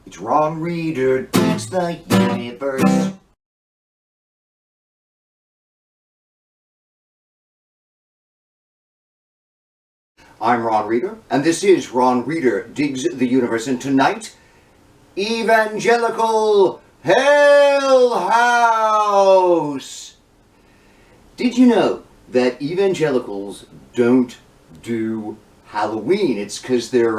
It's Ron Reader Digs the Universe. I'm Ron Reader, and this is Ron Reader Digs the Universe, and tonight, Evangelical Hell House! Did you know that evangelicals don't do Halloween? It's because they're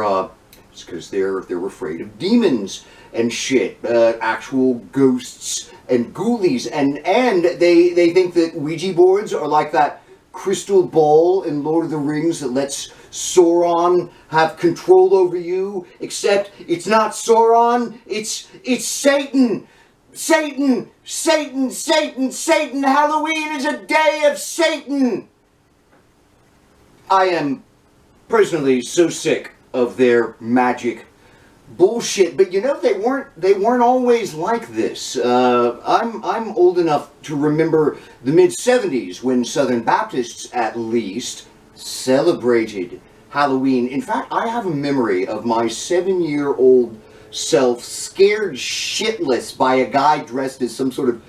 afraid of demons and shit, actual ghosts and ghoulies, and they think that Ouija boards are like that crystal ball in Lord of the Rings that lets Sauron have control over you, except it's not Sauron, it's Satan! Satan! Satan! Satan! Satan! Halloween is a day of Satan! I am personally so sick of their magic bullshit, but you know, they weren't always like this. I'm old enough to remember the mid-70s when Southern Baptists, at least, celebrated Halloween. In fact, I have a memory of my 7-year-old self scared shitless by a guy dressed as some sort of,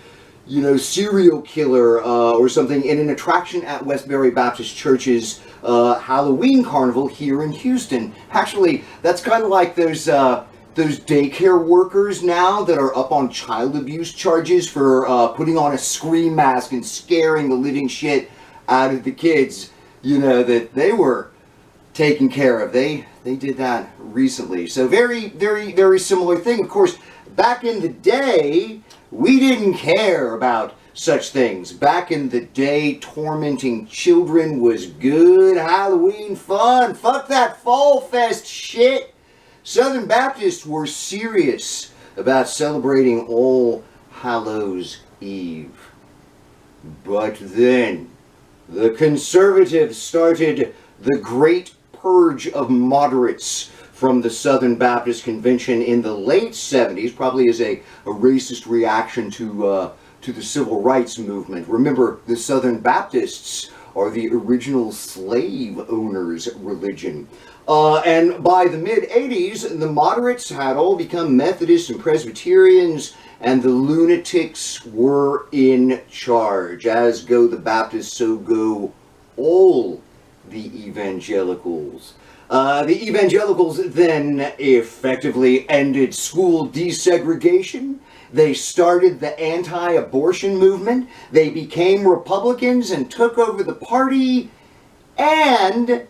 serial killer or something in an attraction at Westbury Baptist Church's Halloween carnival here in Houston. Actually, that's kind of like those daycare workers now that are up on child abuse charges for putting on a scream mask and scaring the living shit out of the kids, that they were taken care of. They did that recently. So very, very, very similar thing. Of course, back in the day, we didn't care about such things. Back in the day, tormenting children was good Halloween fun. Fuck that Fall Fest shit. Southern Baptists were serious about celebrating All Hallows Eve. But then, the conservatives started the Great Purge of Moderates from the Southern Baptist Convention in the late 70s, probably as a racist reaction to the Civil Rights Movement. Remember, the Southern Baptists are the original slave owners' religion. And by the mid-80s, the moderates had all become Methodists and Presbyterians, and the lunatics were in charge. As go the Baptists, so go all the evangelicals. The evangelicals then effectively ended school desegregation. They started the anti-abortion movement. They became Republicans and took over the party. And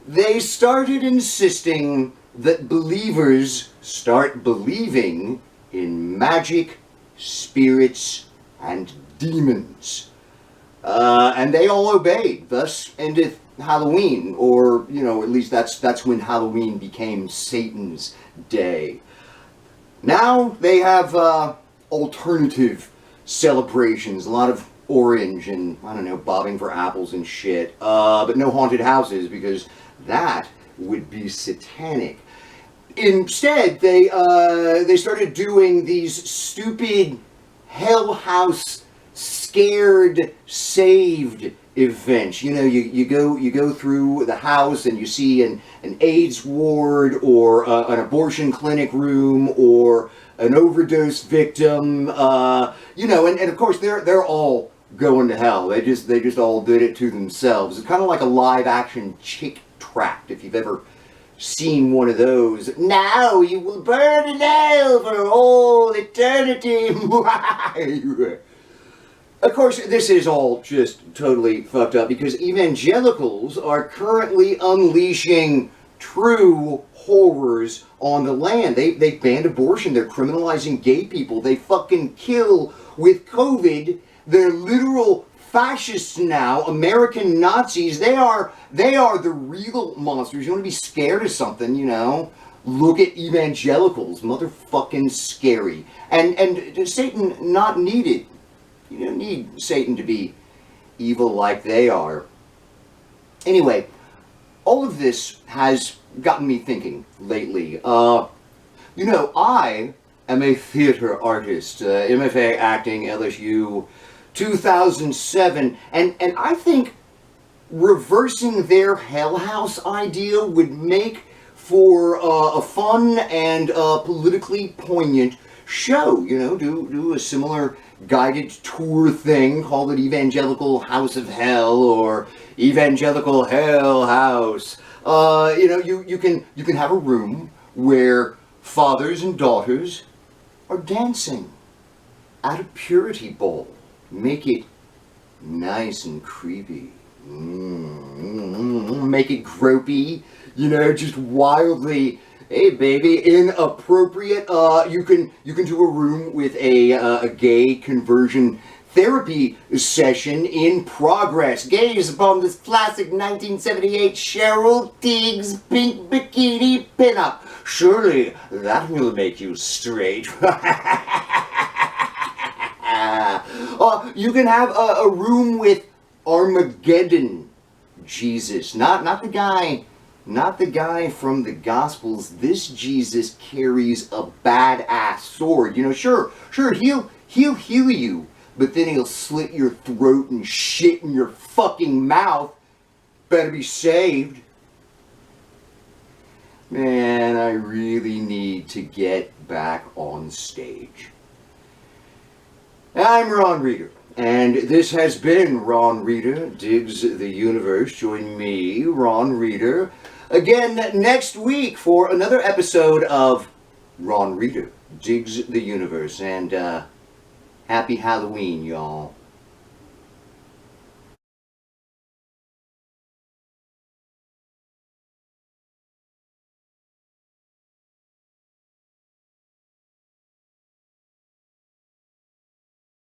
they started insisting that believers start believing in magic, spirits, and demons. And they all obeyed. Thus endeth Halloween, or, at least that's when Halloween became Satan's day. Now they have alternative celebrations, a lot of orange and, bobbing for apples and shit, but no haunted houses, because that would be satanic. Instead, they started doing these stupid Hell House scared saved events. You go through the house and you see an AIDS ward or an abortion clinic room or an overdose victim, and of course they're all going to hell. They just all did it to themselves. It's kind of like a live action Chick Tract, if you've ever seen one of those. Now you will burn in hell for all eternity. Of course, this is all just totally fucked up because evangelicals are currently unleashing true horrors on the land. They banned abortion. They're criminalizing gay people. They fucking kill with COVID. They're literal fascists now. American Nazis. They are the real monsters. You want to be scared of something, Look at evangelicals. Motherfucking scary. And Satan not needed. You don't need Satan to be evil like they are. Anyway, all of this has gotten me thinking lately. I am a theater artist, MFA acting, LSU, 2007, and I think reversing their Hell House idea would make for a fun and politically poignant show. You know, do a similar guided tour thing, call it Evangelical House of Hell or Evangelical Hell House. You know, you can have a room where fathers and daughters are dancing at a purity bowl. Make it nice and creepy. Make it gropey, you know, just wildly, hey baby, inappropriate. You can do a room with a gay conversion therapy session in progress. Gaze upon this classic 1978 Cheryl Tiggs pink bikini pinup. Surely that will make you straight. You can have a room with Armageddon Jesus, not the guy from the Gospels. This Jesus carries a badass sword. You know, sure, he'll heal you, but then he'll slit your throat and shit in your fucking mouth. Better be saved. Man, I really need to get back on stage. I'm Ron Reeder, and this has been Ron Reeder Digs the Universe. Join me, Ron Reeder, again next week for another episode of Ron Reeder Digs the Universe. And happy Halloween, y'all.